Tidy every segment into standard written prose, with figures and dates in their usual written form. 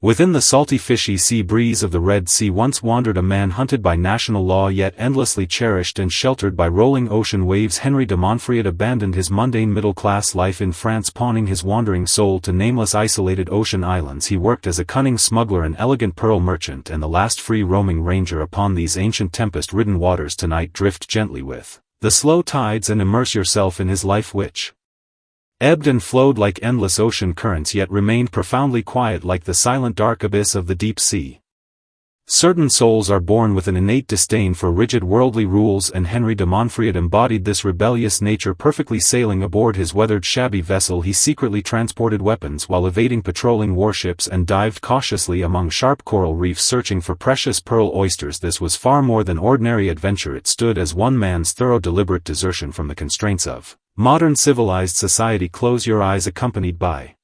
Within the salty fishy sea breeze of the Red Sea once wandered a man hunted by national law yet endlessly cherished and sheltered by rolling ocean waves. Henry de Montfried abandoned his mundane middle-class life in France, pawning his wandering soul to nameless isolated ocean islands. He worked as a cunning smuggler, an elegant pearl merchant, and the last free-roaming ranger upon these ancient tempest-ridden waters. Tonight drift gently with the slow tides and immerse yourself in his life, which ebbed and flowed like endless ocean currents yet remained profoundly quiet like the silent dark abyss of the deep sea. Certain souls are born with an innate disdain for rigid worldly rules, and Henry de Montfried embodied this rebellious nature perfectly. Sailing aboard his weathered shabby vessel, he secretly transported weapons while evading patrolling warships and dived cautiously among sharp coral reefs searching for precious pearl oysters. This was far more than ordinary adventure. It stood as one man's thorough deliberate desertion from the constraints of modern civilized society. Close your eyes, accompanied by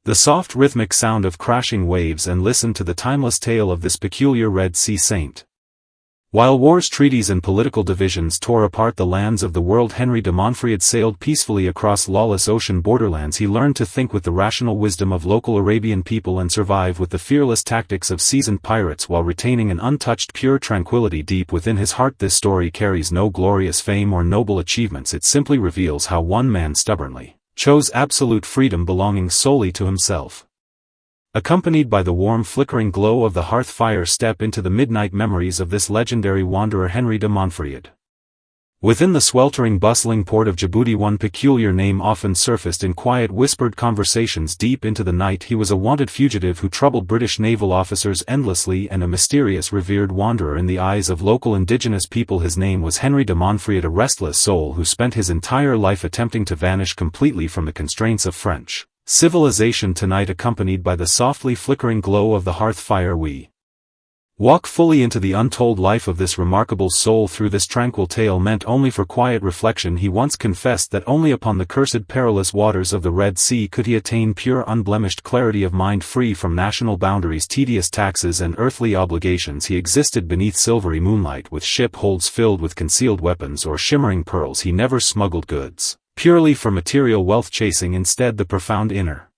the soft rhythmic sound of crashing waves, and listen to the timeless tale of this peculiar Red Sea saint. While wars, treaties and political divisions tore apart the lands of the world, Henry de Montfried sailed peacefully across lawless ocean borderlands. He learned to think with the rational wisdom of local Arabian people and survive with the fearless tactics of seasoned pirates while retaining an untouched pure tranquility deep within his heart. This story carries no glorious fame or noble achievements. It simply reveals how one man stubbornly chose absolute freedom belonging solely to himself. Accompanied by the warm flickering glow of the hearth fire, step into the midnight memories of this legendary wanderer, Henry de Montfried. Within the sweltering bustling port of Djibouti, one peculiar name often surfaced in quiet whispered conversations deep into the night. He was a wanted fugitive who troubled British naval officers endlessly, and a mysterious revered wanderer in the eyes of local indigenous people. His name was Henry de Montfried, a restless soul who spent his entire life attempting to vanish completely from the constraints of French civilization. Tonight, accompanied by the softly flickering glow of the hearth fire, we walk fully into the untold life of this remarkable soul. Through this tranquil tale meant only for quiet reflection, he once confessed that only upon the cursed perilous waters of the Red Sea could he attain pure unblemished clarity of mind, free from national boundaries, tedious taxes and earthly obligations. He existed beneath silvery moonlight, with ship holds filled with concealed weapons or shimmering pearls. He never smuggled goods purely for material wealth, chasing instead the profound inner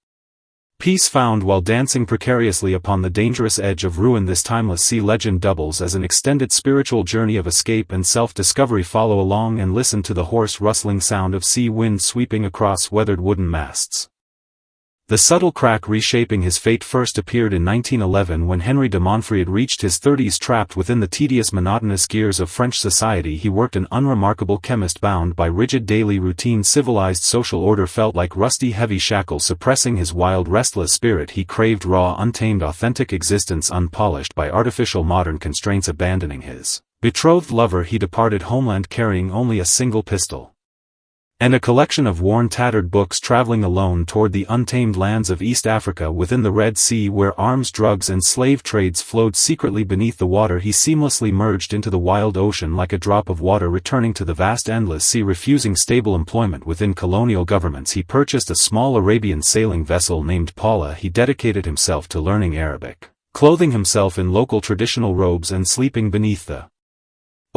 peace found while dancing precariously upon the dangerous edge of ruin. This timeless sea legend doubles as an extended spiritual journey of escape and self-discovery. Follow along and listen to the hoarse rustling sound of sea wind sweeping across weathered wooden masts. The subtle crack reshaping his fate first appeared in 1911 when Henry de Montfried reached his 30s. Trapped within the tedious monotonous gears of French society, he worked an unremarkable chemist bound by rigid daily routine. Civilized social order felt like rusty heavy shackles suppressing his wild restless spirit. He craved raw untamed authentic existence unpolished by artificial modern constraints. Abandoning his betrothed lover, he departed homeland carrying only a single pistol and a collection of worn tattered books, traveling alone toward the untamed lands of East Africa. Within the Red Sea, where arms, drugs and slave trades flowed secretly beneath the water, he seamlessly merged into the wild ocean like a drop of water returning to the vast endless sea. Refusing stable employment within colonial governments, he purchased a small Arabian sailing vessel named Paula. He dedicated himself to learning Arabic, clothing himself in local traditional robes and sleeping beneath the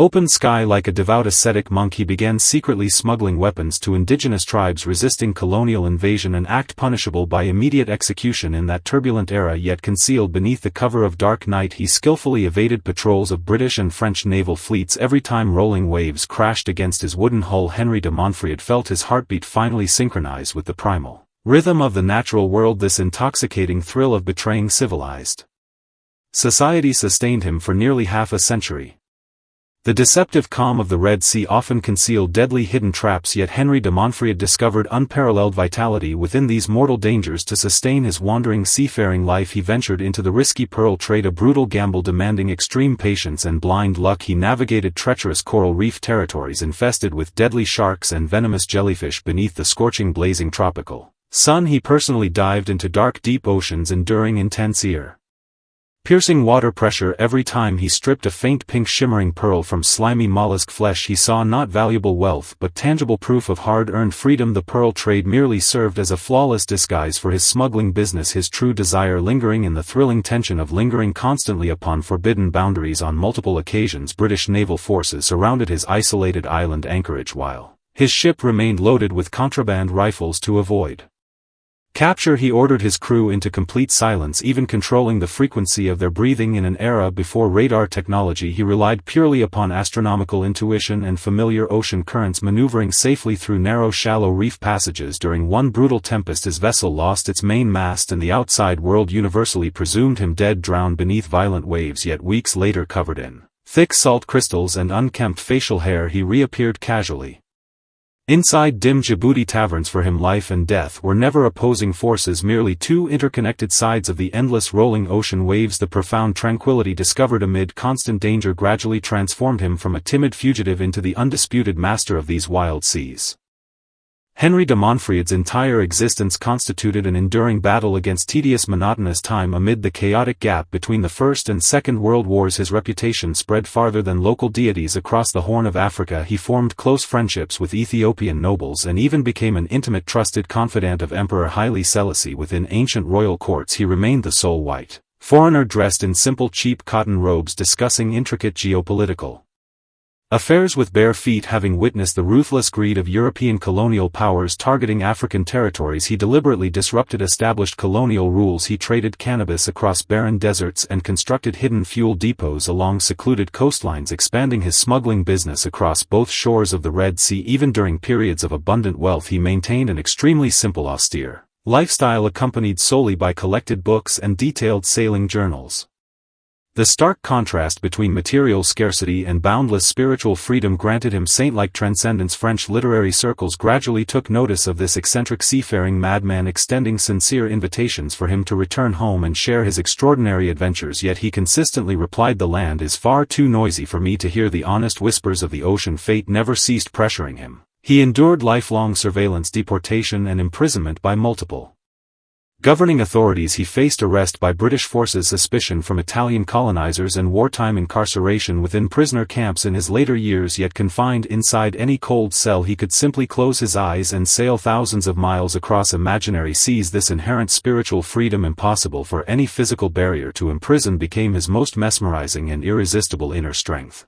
open sky like a devout ascetic monk. He began secretly smuggling weapons to indigenous tribes resisting colonial invasion, an act punishable by immediate execution in that turbulent era. Yet concealed beneath the cover of dark night, he skillfully evaded patrols of British and French naval fleets. Every time rolling waves crashed against his wooden hull, Henry de Montfried felt his heartbeat finally synchronize with the primal rhythm of the natural world. This intoxicating thrill of betraying civilized society sustained him for nearly half a century. The deceptive calm of the Red Sea often concealed deadly hidden traps, yet Henry de Montfried discovered unparalleled vitality within these mortal dangers. To sustain his wandering seafaring life, he ventured into the risky pearl trade, a brutal gamble demanding extreme patience and blind luck. He navigated treacherous coral reef territories infested with deadly sharks and venomous jellyfish. Beneath the scorching blazing tropical sun, he personally dived into dark deep oceans, enduring intense piercing water pressure every time he stripped a faint pink shimmering pearl from slimy mollusk flesh. He saw not valuable wealth but tangible proof of hard-earned freedom. The pearl trade merely served as a flawless disguise for his smuggling business, his true desire lingering in the thrilling tension of lingering constantly upon forbidden boundaries. On multiple occasions, British naval forces surrounded his isolated island anchorage while his ship remained loaded with contraband rifles to avoid Capture. He ordered his crew into complete silence, even controlling the frequency of their breathing. In an era before radar technology, he relied purely upon astronomical intuition and familiar ocean currents, maneuvering safely through narrow shallow reef passages. During one brutal tempest his vessel lost its main mast and the outside world universally presumed him dead, drowned beneath violent waves. Yet weeks later, covered in thick salt crystals and unkempt facial hair, he reappeared casually. Inside dim Djibouti taverns, for him life and death were never opposing forces, merely two interconnected sides of the endless rolling ocean waves. The profound tranquility discovered amid constant danger gradually transformed him from a timid fugitive into the undisputed master of these wild seas. Henry de Montfried's entire existence constituted an enduring battle against tedious monotonous time. Amid the chaotic gap between the First and Second World Wars, his reputation spread farther than local deities across the Horn of Africa. He formed close friendships with Ethiopian nobles and even became an intimate trusted confidant of Emperor Haile Selassie. Within ancient royal courts he remained the sole white foreigner, dressed in simple cheap cotton robes, discussing intricate geopolitical affairs with bare feet. Having witnessed the ruthless greed of European colonial powers targeting African territories, he deliberately disrupted established colonial rules. He traded cannabis across barren deserts and constructed hidden fuel depots along secluded coastlines, expanding his smuggling business across both shores of the Red Sea. Even during periods of abundant wealth he maintained an extremely simple, austere lifestyle, accompanied solely by collected books and detailed sailing journals. The stark contrast between material scarcity and boundless spiritual freedom granted him saint-like transcendence. French literary circles gradually took notice of this eccentric seafaring madman, extending sincere invitations for him to return home and share his extraordinary adventures. Yet he consistently replied, "The land is far too noisy for me to hear the honest whispers of the ocean." Fate never ceased pressuring him. He endured lifelong surveillance, deportation and imprisonment by multiple governing authorities. He faced arrest by British forces, suspicion from Italian colonizers, and wartime incarceration within prisoner camps. In his later years, yet confined inside any cold cell, he could simply close his eyes and sail thousands of miles across imaginary seas. This inherent spiritual freedom, impossible for any physical barrier to imprison, became his most mesmerizing and irresistible inner strength.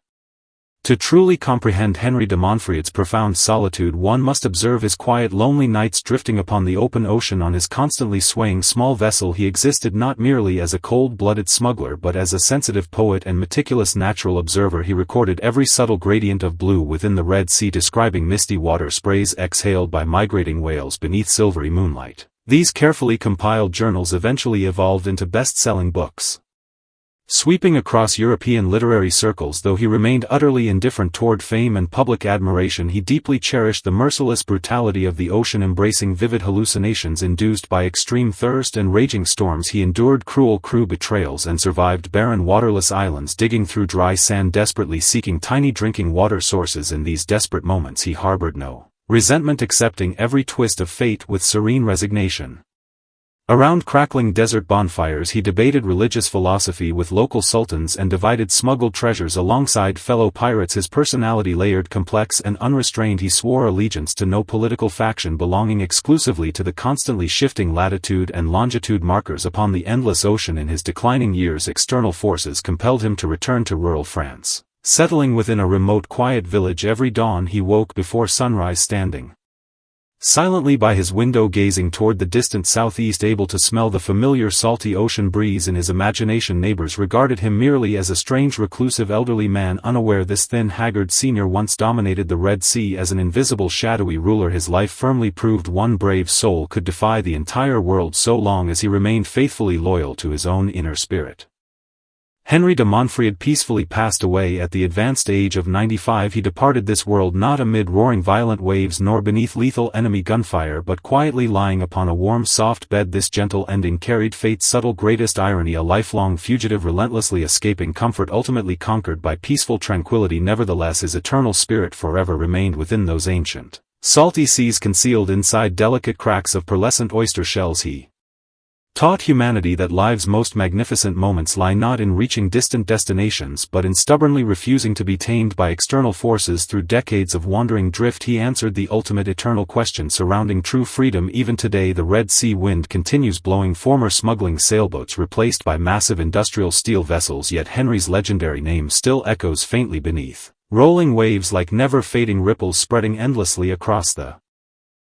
To truly comprehend Henry de Montfried's profound solitude, one must observe his quiet, lonely nights drifting upon the open ocean on his constantly swaying small vessel. He existed not merely as a cold-blooded smuggler but as a sensitive poet and meticulous natural observer. He recorded every subtle gradient of blue within the Red Sea, describing misty water sprays exhaled by migrating whales beneath silvery moonlight. These carefully compiled journals eventually evolved into best-selling books, sweeping across European literary circles. Though he remained utterly indifferent toward fame and public admiration, he deeply cherished the merciless brutality of the ocean, embracing vivid hallucinations induced by extreme thirst and raging storms. He endured cruel crew betrayals and survived barren waterless islands, digging through dry sand, desperately seeking tiny drinking water sources. In these desperate moments he harbored no resentment, accepting every twist of fate with serene resignation. Around crackling desert bonfires he debated religious philosophy with local sultans and divided smuggled treasures alongside fellow pirates. His personality layered, complex and unrestrained. He swore allegiance to no political faction, belonging exclusively to the constantly shifting latitude and longitude markers upon the endless ocean. In his declining years, external forces compelled him to return to rural France, settling within a remote, quiet village. Every dawn he woke before sunrise, standing silently by his window, gazing toward the distant southeast, able to smell the familiar salty ocean breeze. In his imagination, neighbors regarded him merely as a strange, reclusive elderly man, unaware this thin, haggard senior once dominated the Red Sea as an invisible, shadowy ruler. His life firmly proved one brave soul could defy the entire world so long as he remained faithfully loyal to his own inner spirit. Henry de Montfried peacefully passed away at the advanced age of 95. He departed this world not amid roaring violent waves nor beneath lethal enemy gunfire, but quietly lying upon a warm, soft bed. This gentle ending carried fate's subtle greatest irony. A lifelong fugitive, relentlessly escaping comfort, ultimately conquered by peaceful tranquility. Nevertheless, his eternal spirit forever remained within those ancient, salty seas, concealed inside delicate cracks of pearlescent oyster shells. He taught humanity that life's most magnificent moments lie not in reaching distant destinations but in stubbornly refusing to be tamed by external forces. Through decades of wandering drift he answered the ultimate eternal question surrounding true freedom. Even today the Red Sea wind continues blowing former smuggling sailboats replaced by massive industrial steel vessels, yet Henry's legendary name still echoes faintly beneath rolling waves like never-fading ripples spreading endlessly across the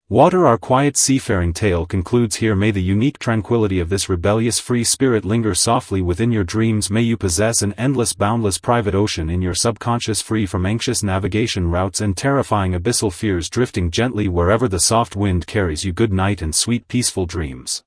Water. Our quiet seafaring tale concludes here. May the unique tranquility of this rebellious free spirit linger softly within your dreams. May you possess an endless boundless private ocean in your subconscious, free from anxious navigation routes and terrifying abyssal fears, drifting gently wherever the soft wind carries you. Good night and sweet peaceful dreams.